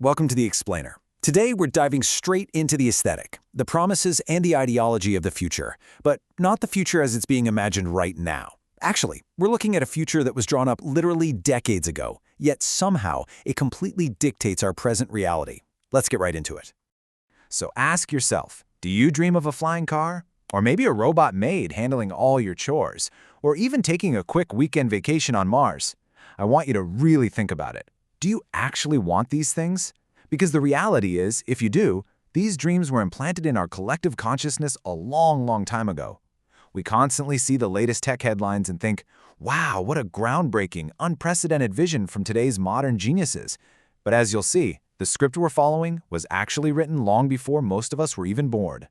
welcome to The Explainer. Today we're diving straight into the aesthetic, the promises and the ideology of the future, but not the future as it's being imagined right now. Actually, we're looking at a future that was drawn up literally decades ago, yet somehow it completely dictates our present reality. Let's get right into it. So ask yourself, do you dream of a flying car? Or maybe a robot maid handling all your chores? Or even taking a quick weekend vacation on Mars? I want you to really think about it. Do you actually want these things? Because the reality is, if you do, these dreams were implanted in our collective consciousness a long time ago. We constantly see the latest tech headlines and think, wow, what a groundbreaking, unprecedented vision from today's modern geniuses. But as you'll see, the script we're following was actually written long before most of us were even born.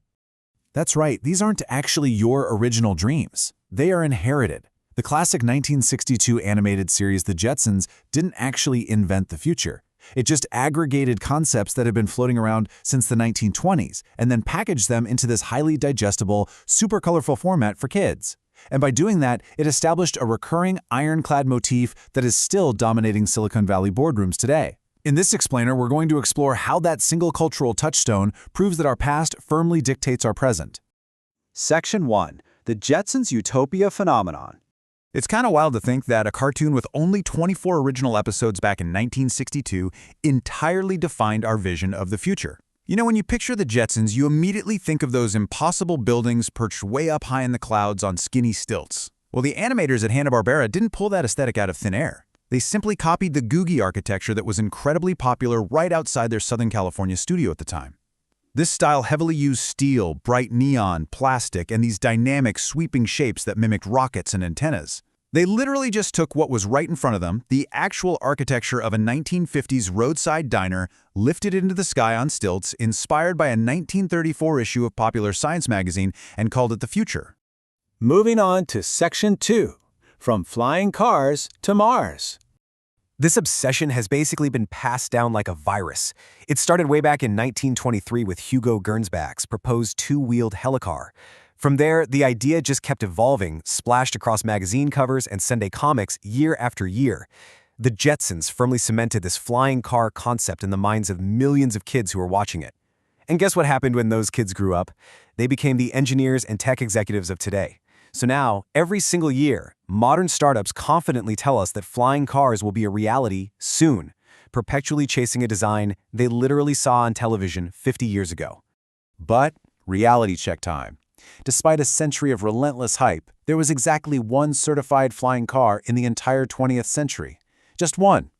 That's right, these aren't actually your original dreams. They are inherited. The classic 1962 animated series The Jetsons didn't actually invent the future. It just aggregated concepts that had been floating around since the 1920s and then packaged them into this highly digestible, super colorful format for kids. And by doing that, it established a recurring ironclad motif that is still dominating Silicon Valley boardrooms today. In this explainer, we're going to explore how that single cultural touchstone proves that our past firmly dictates our present. Section 1. The Jetsons' Utopia Phenomenon. It's kind of wild to think that a cartoon with only 24 original episodes back in 1962 entirely defined our vision of the future. You know, when you picture the Jetsons, you immediately think of those impossible buildings perched way up high in the clouds on skinny stilts. Well, the animators at Hanna-Barbera didn't pull that aesthetic out of thin air. They simply copied the Googie architecture that was incredibly popular right outside their Southern California studio at the time. This style heavily used steel, bright neon, plastic, and these dynamic, sweeping shapes that mimicked rockets and antennas. They literally just took what was right in front of them, the actual architecture of a 1950s roadside diner, lifted it into the sky on stilts, inspired by a 1934 issue of Popular Science magazine, and called it the future. Moving on to Section 2. From flying cars to Mars. This obsession has basically been passed down like a virus. It started way back in 1923 with Hugo Gernsback's proposed two-wheeled helicar. From there, the idea just kept evolving, splashed across magazine covers and Sunday comics year after year. The Jetsons firmly cemented this flying car concept in the minds of millions of kids who were watching it. And guess what happened when those kids grew up? They became the engineers and tech executives of today. So now, every single year, modern startups confidently tell us that flying cars will be a reality soon, perpetually chasing a design they literally saw on television 50 years ago. But reality check time. Despite a century of relentless hype, there was exactly one certified flying car in the entire 20th century. Just one.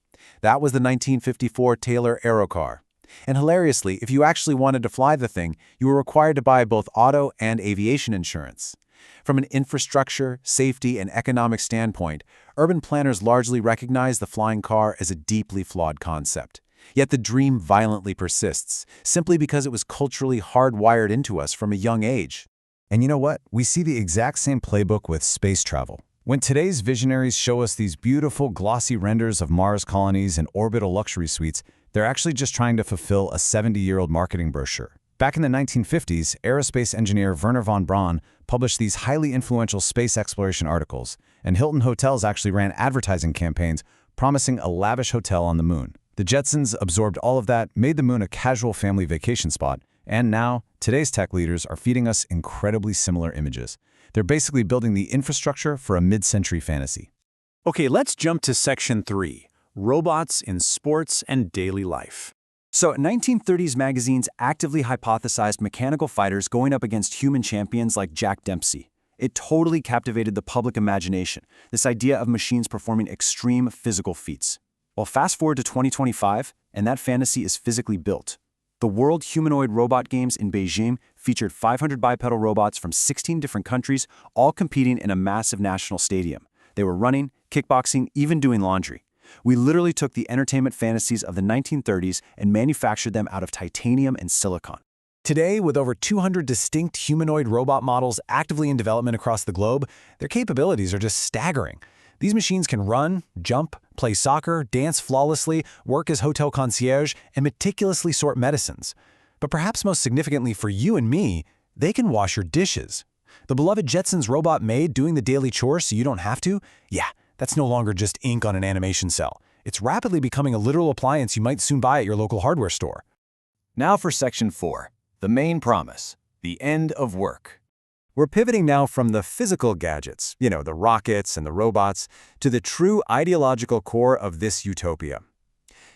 That was the 1954 Taylor Aerocar. And hilariously, if you actually wanted to fly the thing, you were required to buy both auto and aviation insurance. From an infrastructure, safety, and economic standpoint, urban planners largely recognize the flying car as a deeply flawed concept. Yet the dream violently persists, simply because it was culturally hardwired into us from a young age. And you know what? We see the exact same playbook with space travel. When today's visionaries show us these beautiful, glossy renders of Mars colonies and orbital luxury suites, they're actually just trying to fulfill a 70-year-old marketing brochure. Back in the 1950s, aerospace engineer Wernher von Braun published these highly influential space exploration articles, and Hilton Hotels actually ran advertising campaigns promising a lavish hotel on the moon. The Jetsons absorbed all of that, made the moon a casual family vacation spot, and now, today's tech leaders are feeding us incredibly similar images. They're basically building the infrastructure for a mid-century fantasy. Okay, let's jump to Section 3. Robots in sports and daily life. So, 1930s magazines actively hypothesized mechanical fighters going up against human champions like Jack Dempsey. It totally captivated the public imagination, this idea of machines performing extreme physical feats. Well, fast forward to 2025, and that fantasy is physically built. The World Humanoid Robot Games in Beijing featured 500 bipedal robots from 16 different countries, all competing in a massive national stadium. They were running, kickboxing, even doing laundry. We literally took the entertainment fantasies of the 1930s and manufactured them out of titanium and silicon. Today, with over 200 distinct humanoid robot models actively in development across the globe, their capabilities are just staggering. These machines can run, jump, play soccer, dance flawlessly, work as hotel concierge, and meticulously sort medicines. But perhaps most significantly for you and me, they can wash your dishes. The beloved Jetsons robot maid doing the daily chores so you don't have to? Yeah, that's no longer just ink on an animation cell. It's rapidly becoming a literal appliance you might soon buy at your local hardware store. Now for Section 4, the main promise, the end of work. We're pivoting now from the physical gadgets, the rockets and the robots, to the true ideological core of this utopia.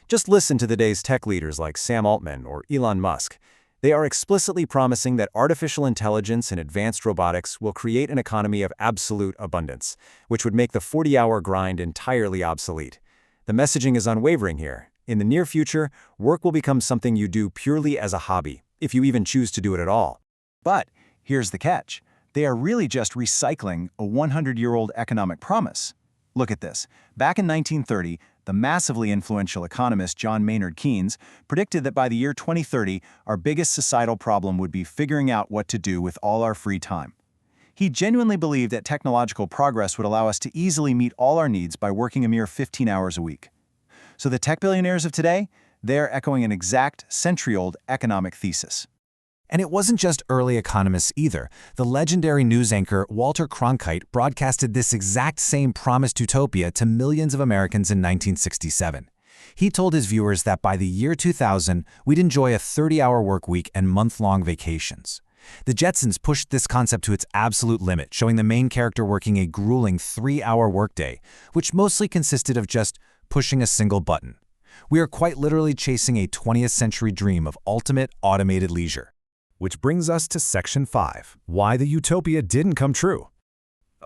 Just listen to today's tech leaders like Sam Altman or Elon Musk. They are explicitly promising that artificial intelligence and advanced robotics will create an economy of absolute abundance, which would make the 40-hour grind entirely obsolete. The messaging is unwavering here. In the near future, work will become something you do purely as a hobby, if you even choose to do it at all. But here's the catch. They are really just recycling a 100-year-old economic promise. Look at this. Back in 1930, the massively influential economist John Maynard Keynes predicted that by the year 2030, our biggest societal problem would be figuring out what to do with all our free time. He genuinely believed that technological progress would allow us to easily meet all our needs by working a mere 15 hours a week. So the tech billionaires of today, they're echoing an exact century-old economic thesis. And it wasn't just early economists either. The legendary news anchor Walter Cronkite broadcasted this exact same promised utopia to millions of Americans in 1967. He told his viewers that by the year 2000, we'd enjoy a 30-hour work week and month-long vacations. The Jetsons pushed this concept to its absolute limit, showing the main character working a grueling 3-hour workday, which mostly consisted of just pushing a single button. We are quite literally chasing a 20th century dream of ultimate automated leisure. Which brings us to Section 5, why the utopia didn't come true.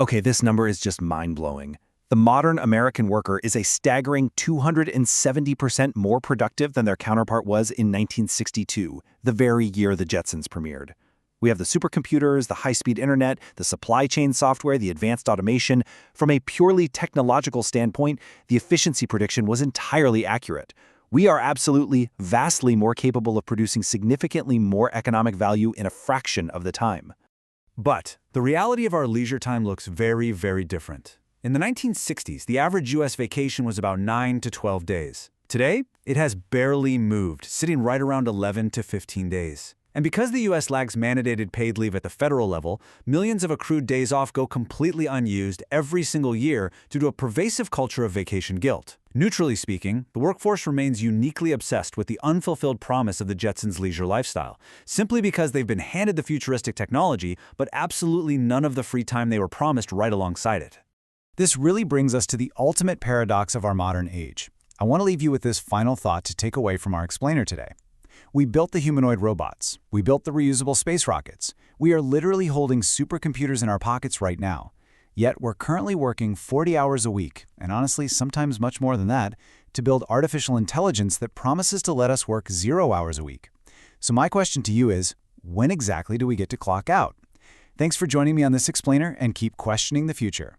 Okay, this number is just mind-blowing. The modern American worker is a staggering 270% more productive than their counterpart was in 1962, the very year the Jetsons premiered. We have the supercomputers, the high-speed internet, the supply chain software, the advanced automation. From a purely technological standpoint, the efficiency prediction was entirely accurate. We are absolutely, vastly more capable of producing significantly more economic value in a fraction of the time. But the reality of our leisure time looks very, very different. In the 1960s, the average U.S. vacation was about 9 to 12 days. Today, it has barely moved, sitting right around 11 to 15 days. And because the U.S. lacks mandated paid leave at the federal level, millions of accrued days off go completely unused every single year due to a pervasive culture of vacation guilt. Neutrally speaking, the workforce remains uniquely obsessed with the unfulfilled promise of the Jetsons' leisure lifestyle, simply because they've been handed the futuristic technology, but absolutely none of the free time they were promised right alongside it. This really brings us to the ultimate paradox of our modern age. I want to leave you with this final thought to take away from our explainer today. We built the humanoid robots. We built the reusable space rockets. We are literally holding supercomputers in our pockets right now. Yet we're currently working 40 hours a week, and honestly, sometimes much more than that, to build artificial intelligence that promises to let us work 0 hours a week. So my question to you is, when exactly do we get to clock out? Thanks for joining me on this explainer, and keep questioning the future.